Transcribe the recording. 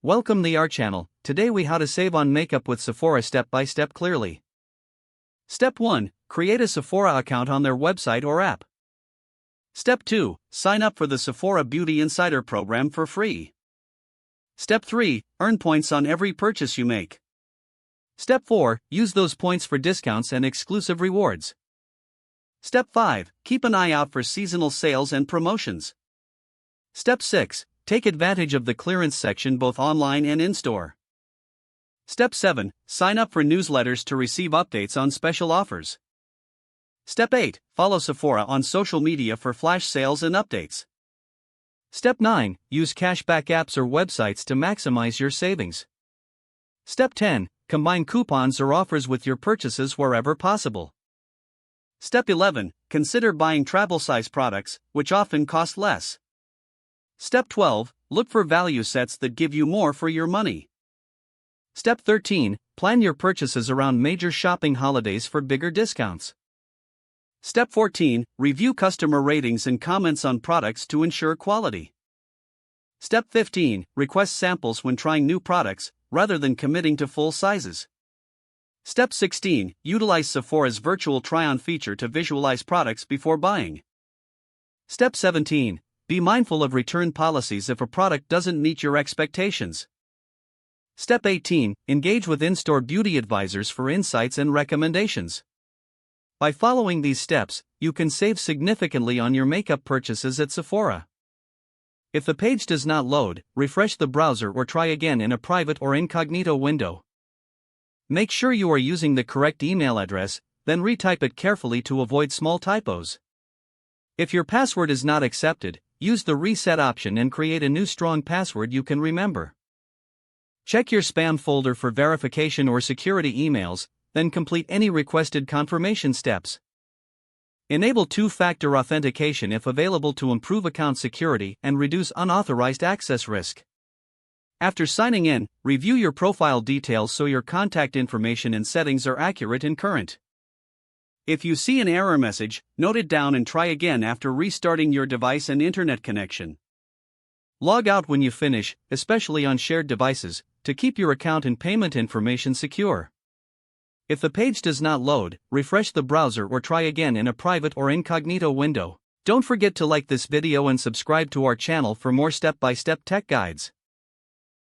Welcome to our channel. Today we how to save on makeup with Sephora step by step clearly. Step 1. Create a Sephora account on their website or app. Step 2. Sign up for the Sephora Beauty Insider program for free. Step 3. Earn points on every purchase you make. Step 4. Use those points for discounts and exclusive rewards. Step 5. Keep an eye out for seasonal sales and promotions. Step 6. Take advantage of the clearance section both online and in-store. Step 7. Sign up for newsletters to receive updates on special offers. Step 8. Follow Sephora on social media for flash sales and updates. Step 9. Use cashback apps or websites to maximize your savings. Step 10. Combine coupons or offers with your purchases wherever possible. Step 11. Consider buying travel-size products, which often cost less. Step 12. Look for value sets that give you more for your money. Step 13. Plan your purchases around major shopping holidays for bigger discounts. Step 14. Review customer ratings and comments on products to ensure quality. Step 15. Request samples when trying new products, rather than committing to full sizes. Step 16. Utilize Sephora's virtual try-on feature to visualize products before buying. Step 17. Be mindful of return policies if a product doesn't meet your expectations. Step 18. Engage with in-store beauty advisors for insights and recommendations. By following these steps, you can save significantly on your makeup purchases at Sephora. If the page does not load, refresh the browser or try again in a private or incognito window. Make sure you are using the correct email address, then retype it carefully to avoid small typos. If your password is not accepted, use the reset option and create a new strong password you can remember. Check your spam folder for verification or security emails, then complete any requested confirmation steps. Enable two-factor authentication if available to improve account security and reduce unauthorized access risk. After signing in, review your profile details so your contact information and settings are accurate and current. If you see an error message, note it down and try again after restarting your device and internet connection. Log out when you finish, especially on shared devices, to keep your account and payment information secure. If the page does not load, refresh the browser or try again in a private or incognito window. Don't forget to like this video and subscribe to our channel for more step-by-step tech guides.